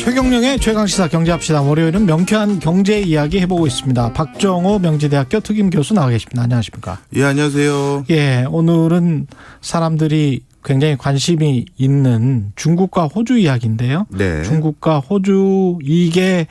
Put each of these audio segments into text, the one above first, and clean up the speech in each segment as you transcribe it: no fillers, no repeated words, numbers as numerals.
최경영의 최강시사 경제합시다. 월요일은 명쾌한 경제 이야기 해보고 있습니다. 박정호 명지대학교 특임교수 나와 계십니다. 안녕하십니까? 예, 안녕하세요. 예, 오늘은 사람들이 굉장히 관심이 있는 중국과 호주 이야기인데요. 네. 중국과 호주 이게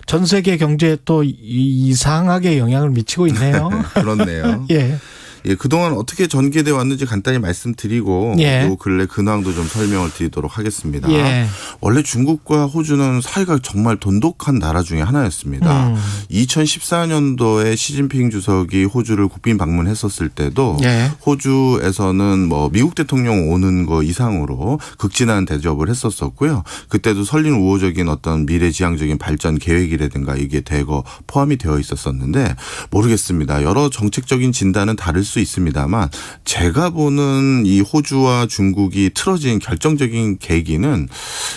전 세계 경제에 또 이상하게 영향을 미치고 있네요. 그렇네요. 예. 예, 그동안 어떻게 전개돼 왔는지 간단히 말씀드리고 예. 요 근래 근황도 좀 설명을 드리도록 하겠습니다. 예. 원래 중국과 호주는 사이가 정말 돈독한 나라 중에 하나였습니다. 2014년도에 시진핑 주석이 호주를 국빈 방문했었을 때도 예. 호주에서는 뭐 미국 대통령 오는 거 이상으로 극진한 대접을 했었었고요. 그때도 설린 우호적인 어떤 미래지향적인 발전 계획이라든가 이게 대거 포함이 되어 있었었는데 모르겠습니다. 여러 정책적인 진단은 다를 수 있습니다만 제가 보는 이 호주와 중국이 틀어진 결정적인 계기는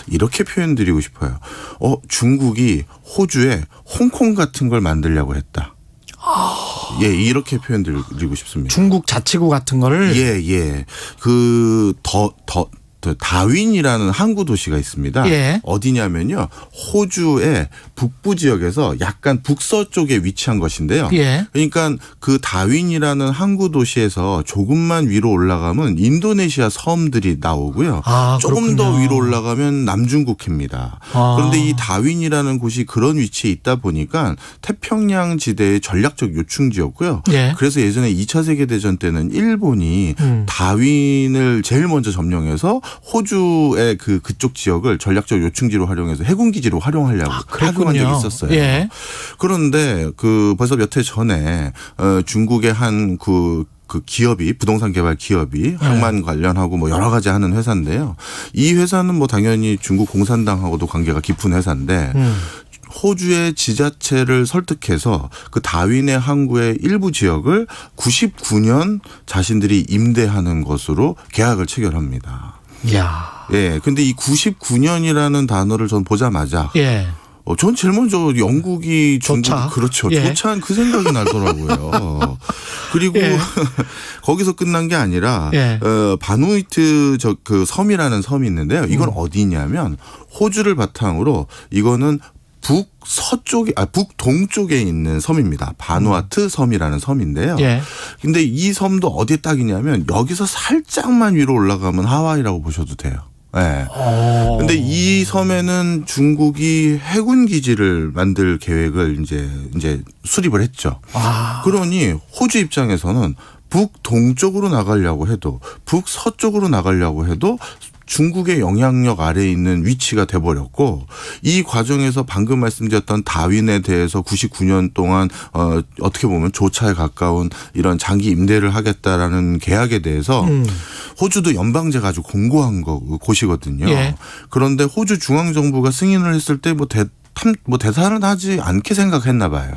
이렇게 표현드리고 싶어요. 중국이 호주에 홍콩 같은 걸 만들려고 했다. 예, 이렇게 표현드리고 싶습니다. 중국 자치구 같은 거를 예. 다윈이라는 항구 도시가 있습니다. 예. 어디냐면요. 호주의 북부 지역에서 약간 북서쪽에 위치한 것인데요. 예. 그러니까 그 다윈이라는 항구 도시에서 조금만 위로 올라가면 인도네시아 섬들이 나오고요. 조금 더 그렇군요. 위로 올라가면 남중국해입니다. 그런데 이 다윈이라는 곳이 그런 위치에 있다 보니까 태평양 지대의 전략적 요충지였고요. 예. 그래서 예전에 2차 세계대전 때는 일본이 다윈을 제일 먼저 점령해서 호주의 그쪽 지역을 전략적 요충지로 활용해서 해군기지로 활용하려고 파견한 적이 있었어요. 예. 그런데 벌써 몇 해 전에 중국의 한 그 기업이 부동산 개발 기업이 항만 관련하고 뭐 여러 가지 하는 회사인데요. 이 회사는 뭐 당연히 중국 공산당하고도 관계가 깊은 회사인데 호주의 지자체를 설득해서 그 다윈의 항구의 일부 지역을 99년 자신들이 임대하는 것으로 계약을 체결합니다. 야. 예. 근데 이 99년이라는 단어를 전 보자마자 예. 전 제일 먼저 영국이 조차. 그렇죠. 예. 조차한 그 생각이 나더라고요. 그리고 예. 거기서 끝난 게 아니라 예. 바누이트 그 섬이라는 섬이 있는데요. 이건 어디냐면 호주를 바탕으로 이거는 북동쪽에 있는 섬입니다. 바누아트 섬이라는 섬인데요. 예. 근데 이 섬도 어디에 딱이냐면 여기서 살짝만 위로 올라가면 하와이라고 보셔도 돼요. 네. 근데 이 섬에는 중국이 해군 기지를 만들 계획을 이제 수립을 했죠. 그러니 호주 입장에서는 북동쪽으로 나가려고 해도 북서쪽으로 나가려고 해도 중국의 영향력 아래에 있는 위치가 돼버렸고 이 과정에서 방금 말씀드렸던 다윈에 대해서 99년 동안 어떻게 보면 조차에 가까운 이런 장기 임대를 하겠다라는 계약에 대해서 호주도 연방제가 아주 공고한 곳이거든요. 예. 그런데 호주 중앙정부가 승인을 했을 때 대사는 하지 않게 생각했나 봐요.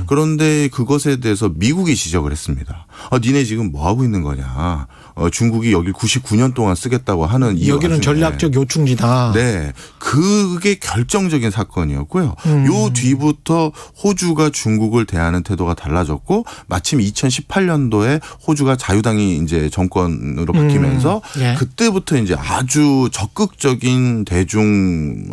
그런데 그것에 대해서 미국이 지적을 했습니다. 니네 지금 뭐 하고 있는 거냐. 중국이 여길 99년 동안 쓰겠다고 하는 이 여기는 전략적 요충지다. 네. 그게 결정적인 사건이었고요. 요 뒤부터 호주가 중국을 대하는 태도가 달라졌고 마침 2018년도에 호주가 자유당이 이제 정권으로 바뀌면서 예. 그때부터 이제 아주 적극적인 대중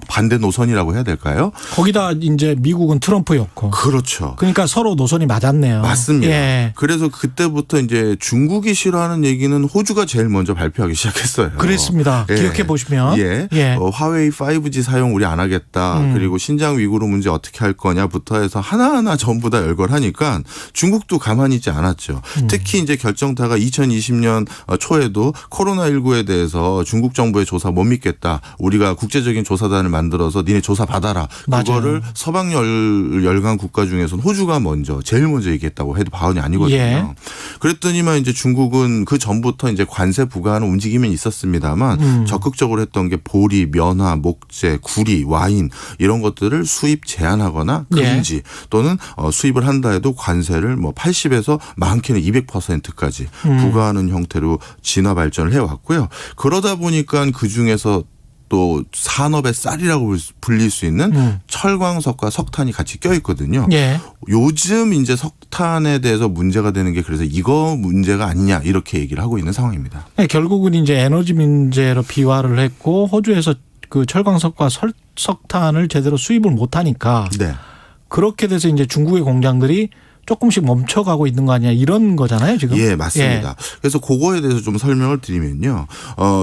반대 노선이라고 해야 될까요? 거기다 이제 미국은 트럼프였고. 그렇죠. 그러니까 서로 노선이 맞았네요. 맞습니다. 예. 그래서 그때부터 이제 중국이 싫어하는 얘기는 호주가 제일 먼저 발표하기 시작했어요. 그랬습니다. 예. 기억해 보시면. 예. 화웨이 5G 사용 우리 안 하겠다. 그리고 신장 위구르 문제 어떻게 할 거냐부터 해서 하나하나 전부 다 열거하니까 중국도 가만히 있지 않았죠. 특히 이제 결정타가 2020년 초에도 코로나19에 대해서 중국 정부의 조사 못 믿겠다. 우리가 국제적인 조사단을 만들어서 니네 조사 받아라. 그거를 서방 열강 국가 중에서는 호주가 제일 먼저 얘기했다고 해도 과언이 아니거든요. 예. 그랬더니만 이제 중국은 그 전부터 이제 관세 부과하는 움직임은 있었습니다만 적극적으로 했던 게 보리, 면화, 목재, 구리, 와인 이런 것들을 수입 제한하거나 금지 또는 수입을 한다 해도 관세를 80에서 많게는 200%까지 부과하는 형태로 진화 발전을 해왔고요. 그러다 보니까 그 중에서 또 산업의 쌀이라고 불릴 수 있는 철광석과 석탄이 같이 껴 있거든요. 예. 요즘 이제 석탄에 대해서 문제가 되는 게 그래서 이거 문제가 아니냐 이렇게 얘기를 하고 있는 상황입니다. 네, 결국은 이제 에너지 문제로 비화를 했고 호주에서 그 철광석과 석탄을 제대로 수입을 못하니까 네. 그렇게 돼서 이제 중국의 공장들이 조금씩 멈춰가고 있는 거 아니냐 이런 거잖아요 지금. 예, 맞습니다. 예. 그래서 그거에 대해서 좀 설명을 드리면요.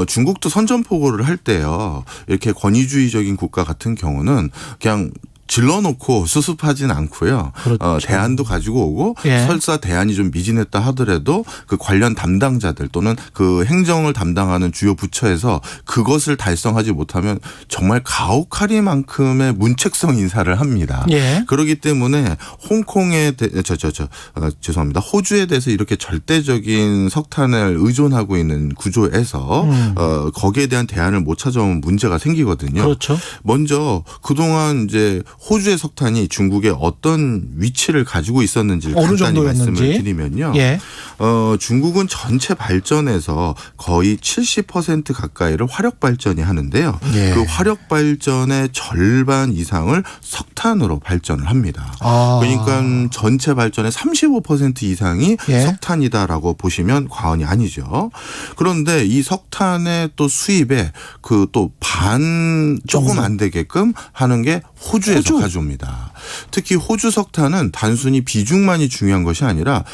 중국도 선전포고를 할 때요. 이렇게 권위주의적인 국가 같은 경우는 그냥 질러놓고 수습하진 않고요. 그렇죠. 대안도 가지고 오고 예. 설사 대안이 좀 미진했다 하더라도 그 관련 담당자들 또는 그 행정을 담당하는 주요 부처에서 그것을 달성하지 못하면 정말 가혹하리만큼의 문책성 인사를 합니다. 예. 그렇기 때문에 홍콩에 죄송합니다. 호주에 대해서 이렇게 절대적인 석탄을 의존하고 있는 구조에서 거기에 대한 대안을 못 찾아오면 문제가 생기거든요. 그렇죠. 먼저 그동안 이제 호주의 석탄이 중국에 어떤 위치를 가지고 있었는지를 어느 간단히 정도였는지. 말씀을 드리면요. 예. 중국은 전체 발전에서 거의 70% 가까이를 화력 발전이 하는데요. 예. 그 화력 발전의 절반 이상을 석탄으로 발전을 합니다. 아. 그러니까 전체 발전의 35% 이상이 예. 석탄이다라고 보시면 과언이 아니죠. 그런데 이 석탄의 또 수입에 그 또 반 조금 안 되게끔 하는 게 호주에서 가져옵니다. 특히 호주 석탄은 단순히 비중만이 중요한 것이 아니라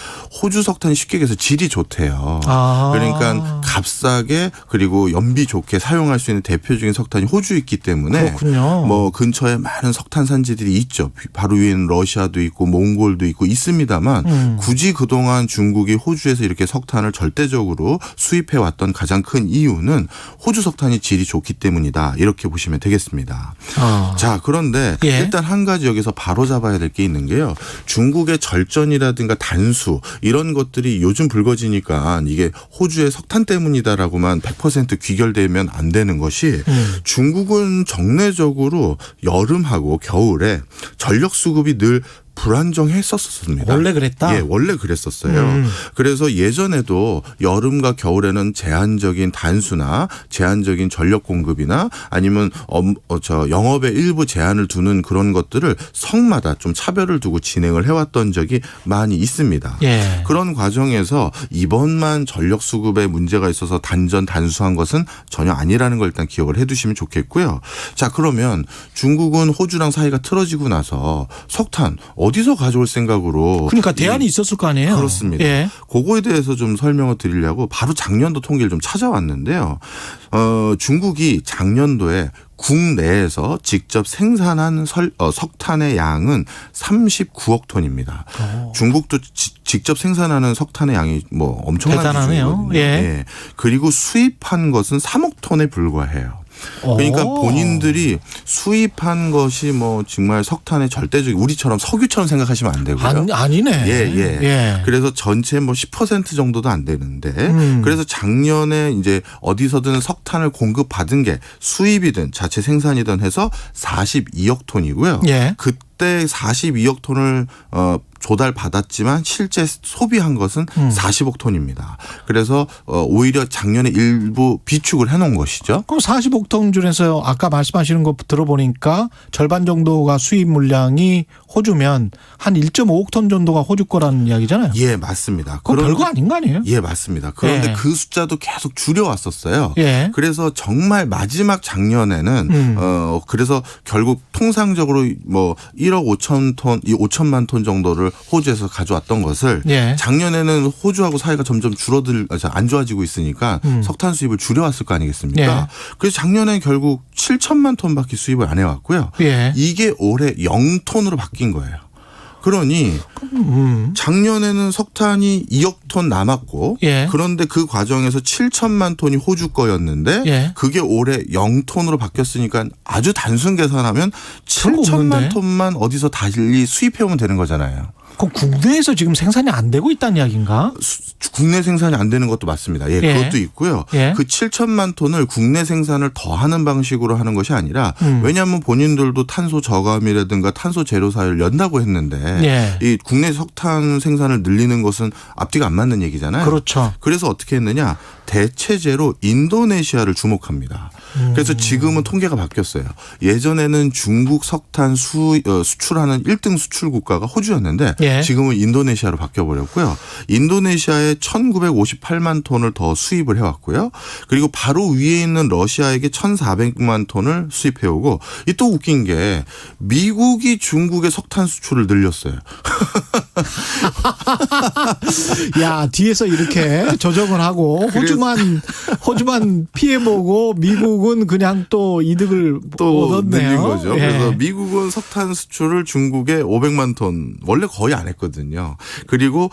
호주 석탄이 쉽게 얘기해서 질이 좋대요. 아. 그러니까 값싸게 그리고 연비 좋게 사용할 수 있는 대표적인 석탄이 호주에 있기 때문에 그렇군요. 뭐 근처에 많은 석탄 산지들이 있죠. 바로 위에는 러시아도 있고 몽골도 있고 있습니다만 굳이 그동안 중국이 호주에서 이렇게 석탄을 절대적으로 수입해 왔던 가장 큰 이유는 호주 석탄이 질이 좋기 때문이다. 이렇게 보시면 되겠습니다. 아. 자, 그런데 예. 일단 한 가지 여기서 바로 잡아야 될 게 있는 게요. 중국의 절전이라든가 단수 이런 것들이 요즘 불거지니까 이게 호주의 석탄 때문이다라고만 100% 귀결되면 안 되는 것이 중국은 정례적으로 여름하고 겨울에 전력 수급이 늘 불안정했었습니다. 원래 그랬다? 예, 원래 그랬었어요. 그래서 예전에도 여름과 겨울에는 제한적인 단수나 제한적인 전력 공급이나 아니면 영업에 일부 제한을 두는 그런 것들을 성마다 좀 차별을 두고 진행을 해왔던 적이 많이 있습니다. 예. 그런 과정에서 이번만 전력 수급에 문제가 있어서 단수한 것은 전혀 아니라는 걸 일단 기억을 해 두시면 좋겠고요. 자, 그러면 중국은 호주랑 사이가 틀어지고 나서 석탄 어디서 가져올 생각으로. 그러니까 대안이 있었을 거 아니에요. 그렇습니다. 예. 그거에 대해서 좀 설명을 드리려고 바로 작년도 통계를 좀 찾아왔는데요. 중국이 작년도에 국내에서 직접 생산한 석탄의 양은 39억 톤입니다. 중국도 직접 생산하는 석탄의 양이 뭐 엄청난 대단하네요. 비중이거든요. 예. 예. 그리고 수입한 것은 3억 톤에 불과해요. 그러니까 본인들이 수입한 것이 뭐 정말 석탄의 절대적인 우리처럼 석유처럼 생각하시면 안 되고요. 아니네. 예. 그래서 전체 뭐 10% 정도도 안 되는데 그래서 작년에 이제 어디서든 석탄을 공급받은 게 수입이든 자체 생산이든 해서 42억 톤이고요. 예. 그때 42억 톤을 조달받았지만 실제 소비한 것은 40억 톤입니다. 그래서 오히려 작년에 일부 비축을 해놓은 것이죠. 그럼 40억 톤 중에서 아까 말씀하시는 거 들어보니까 절반 정도가 수입 물량이 호주면 한 1.5억 톤 정도가 호주 거라는 이야기잖아요. 예, 맞습니다. 그건 별거 아닌 거 아니에요? 예, 맞습니다. 그런데 예. 그 숫자도 계속 줄여왔었어요. 예. 그래서 정말 마지막 작년에는 그래서 결국 통상적으로 뭐 1억 5천만 톤 정도를 호주에서 가져왔던 것을 예. 작년에는 호주하고 사이가 점점 안 좋아지고 있으니까 석탄 수입을 줄여왔을 거 아니겠습니까? 예. 그래서 작년에 결국 7천만 톤밖에 수입을 안 해왔고요. 예. 이게 올해 0톤으로 바뀐 거예요. 그러니 작년에는 석탄이 2억 톤 남았고 예. 그런데 그 과정에서 7천만 톤이 호주 거였는데 예. 그게 올해 0톤으로 바뀌었으니까 아주 단순 계산하면 별거 7천만 없는데? 톤만 어디서 달리 수입해오면 되는 거잖아요. 그럼 국내에서 지금 생산이 안 되고 있다는 이야기인가? 국내 생산이 안 되는 것도 맞습니다. 예, 예. 그것도 있고요. 예. 그 7천만 톤을 국내 생산을 더 하는 방식으로 하는 것이 아니라 왜냐하면 본인들도 탄소 저감이라든가 탄소 제로 사회를 연다고 했는데 예. 이 국내 석탄 생산을 늘리는 것은 앞뒤가 안 맞는 얘기잖아요. 그렇죠. 그래서 어떻게 했느냐. 대체제로 인도네시아를 주목합니다. 그래서 지금은 통계가 바뀌었어요. 예전에는 중국 석탄 수출하는 1등 수출 국가가 호주였는데 예. 지금은 인도네시아로 바뀌어버렸고요. 인도네시아에 1958만 톤을 더 수입을 해왔고요. 그리고 바로 위에 있는 러시아에게 1400만 톤을 수입해오고 이 또 웃긴 게 미국이 중국의 석탄 수출을 늘렸어요. 야, 뒤에서 이렇게 조정을 하고 호주만 피해보고 미국은 그냥 또 이득을 또 얻었네요. 늘린 거죠. 예. 그래서 미국은 석탄 수출을 중국에 500만 톤 원래 거의 안 했거든요. 그리고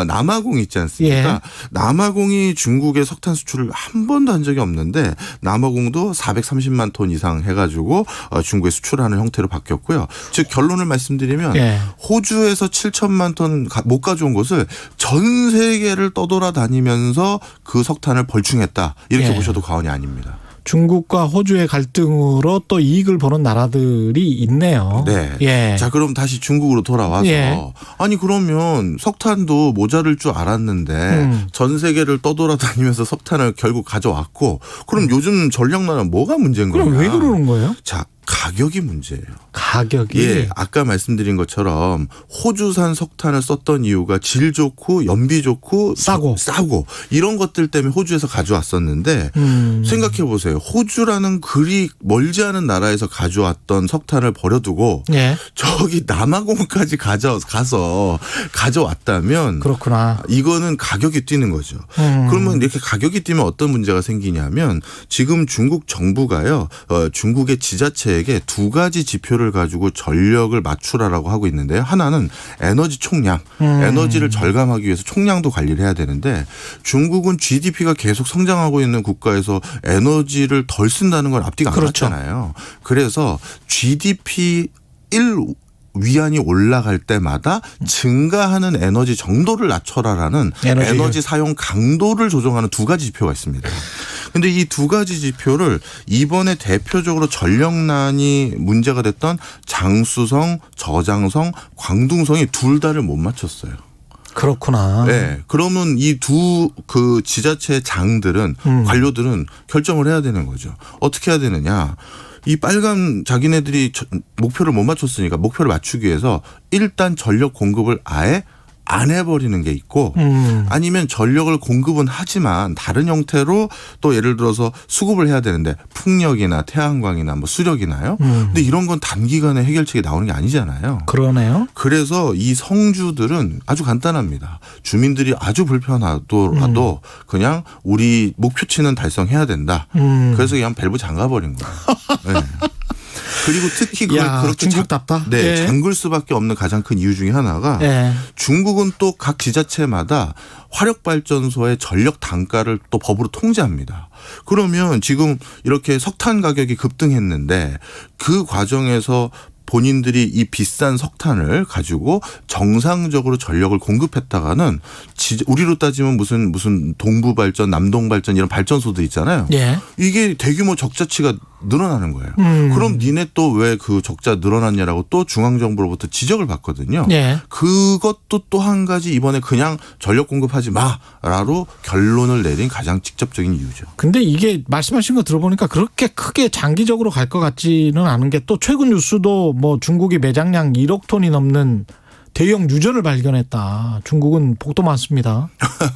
남아공 있지 않습니까? 예. 남아공이 중국의 석탄 수출을 한 번도 한 적이 없는데 남아공도 430만 톤 이상 해가지고 중국에 수출하는 형태로 바뀌었고요. 즉 결론을 말씀드리면 예. 호주에서 7천만 톤 못 가져온 것을 전 세계를 떠돌아다니면서 그 석탄을 벌충했다. 이렇게 예. 보셔도 과언이 아닙니다. 중국과 호주의 갈등으로 또 이익을 보는 나라들이 있네요. 네. 예. 자, 그럼 다시 중국으로 돌아와서 예. 아니 그러면 석탄도 모자랄 줄 알았는데 전 세계를 떠돌아다니면서 석탄을 결국 가져왔고 그럼 요즘 전력난은 뭐가 문제인 거냐? 그럼 왜 그러는 거예요? 자, 가격이 문제예요. 가격이. 예, 아까 말씀드린 것처럼 호주산 석탄을 썼던 이유가 질 좋고 연비 좋고 싸고 이런 것들 때문에 호주에서 가져왔었는데 생각해 보세요. 호주라는 그리 멀지 않은 나라에서 가져왔던 석탄을 버려두고 예. 저기 남아공까지 가서 가져왔다면 그렇구나. 이거는 가격이 뛰는 거죠. 그러면 이렇게 가격이 뛰면 어떤 문제가 생기냐면 지금 중국 정부가요. 중국의 지자체에게 두 가지 지표를 가지고 전력을 맞추라라고 하고 있는데요. 하나는 에너지 총량, 에너지를 절감하기 위해서 총량도 관리를 해야 되는데 중국은 GDP가 계속 성장하고 있는 국가에서 에너지를 덜 쓴다는 건 앞뒤가 안 그렇죠. 맞잖아요. 그래서 GDP 1 위안이 올라갈 때마다 증가하는 에너지 정도를 낮춰라라는 에너지 사용 강도를 조정하는 두 가지 지표가 있습니다. 그런데 이 두 가지 지표를 이번에 대표적으로 전력난이 문제가 됐던 장쑤성, 저장성, 광둥성이 둘 다를 못 맞췄어요. 그렇구나. 네. 그러면 이 두 그 지자체 장들은 관료들은 결정을 해야 되는 거죠. 어떻게 해야 되느냐. 이 빨간 자기네들이 목표를 못 맞췄으니까 목표를 맞추기 위해서 일단 전력 공급을 아예 안 해버리는 게 있고 아니면 전력을 공급은 하지만 다른 형태로 또 예를 들어서 수급을 해야 되는데 풍력이나 태양광이나 뭐 수력이나요. 근데 이런 건 단기간에 해결책이 나오는 게 아니잖아요. 그러네요. 그래서 이 성주들은 아주 간단합니다. 주민들이 아주 불편하더라도 그냥 우리 목표치는 달성해야 된다. 그래서 그냥 밸브 잠가버린 거예요. 네. 그리고 특히 그걸 그렇게 중국답다. 네, 잠글 수밖에 없는 가장 큰 이유 중에 하나가 중국은 또 각 지자체마다 화력발전소의 전력 단가를 또 법으로 통제합니다. 그러면 지금 이렇게 석탄 가격이 급등했는데 그 과정에서 본인들이 이 비싼 석탄을 가지고 정상적으로 전력을 공급했다가는 우리로 따지면 무슨 동부발전, 남동발전 이런 발전소들 있잖아요. 예. 이게 대규모 적자치가 늘어나는 거예요. 그럼 니네 또 왜 그 적자 늘어났냐라고 또 중앙정부로부터 지적을 받거든요. 예. 그것도 또 한 가지 이번에 그냥 전력 공급하지 마라로 결론을 내린 가장 직접적인 이유죠. 근데 이게 말씀하신 거 들어보니까 그렇게 크게 장기적으로 갈 것 같지는 않은 게 또 최근 뉴스도 뭐 중국이 매장량 1억 톤이 넘는 대형 유전을 발견했다. 중국은 복도 많습니다.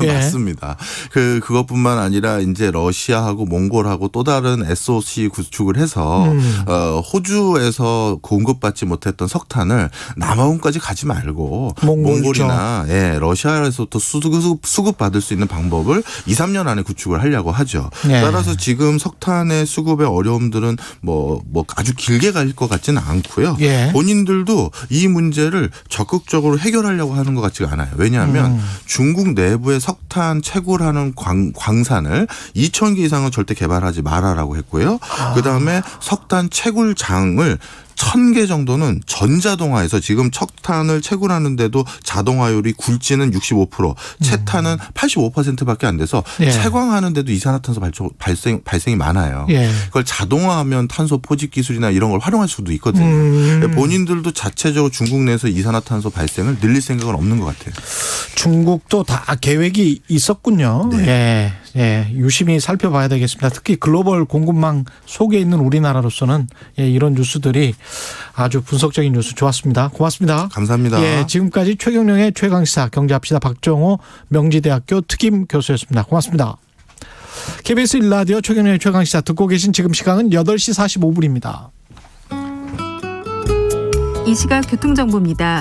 예. 맞습니다. 그것뿐만 아니라 이제 러시아하고 몽골하고 또 다른 SOC 구축을 해서 호주에서 공급받지 못했던 석탄을 남아공까지 가지 말고 몽골이나 러시아에서 또 수급받을 수 있는 방법을 2, 3년 안에 구축을 하려고 하죠. 예. 따라서 지금 석탄의 수급의 어려움들은 뭐 아주 길게 갈 것 같지는 않고요. 예. 본인들도 이 문제를 적극 적으로 해결하려고 하는 것 같지가 않아요. 왜냐하면 중국 내부의 석탄 채굴하는 광산을 2,000개 이상은 절대 개발하지 말아라고 했고요. 그다음에 석탄 채굴장을 1,000개 정도는 전자동화해서 지금 석탄을 채굴하는데도 자동화율이 굴지는 65%, 채탄은 85%밖에 안 돼서 채광하는데도 이산화탄소 발생이 많아요. 그걸 자동화하면 탄소 포집 기술이나 이런 걸 활용할 수도 있거든요. 본인들도 자체적으로 중국 내에서 이산화탄소 발생을 늘릴 생각은 없는 것 같아요. 중국도 다 계획이 있었군요. 네. 예, 유심히 살펴봐야 되겠습니다. 특히 글로벌 공급망 속에 있는 우리나라로서는 이런 뉴스들이 아주 분석적인 뉴스 좋았습니다. 고맙습니다. 감사합니다. 예, 지금까지 최경영의 최강시사 경제합시다 박정호 명지대학교 특임 교수였습니다. 고맙습니다. KBS 1라디오 최경영의 최강시사 듣고 계신 지금 시간은 8시 45분입니다. 이 시각 교통정보입니다.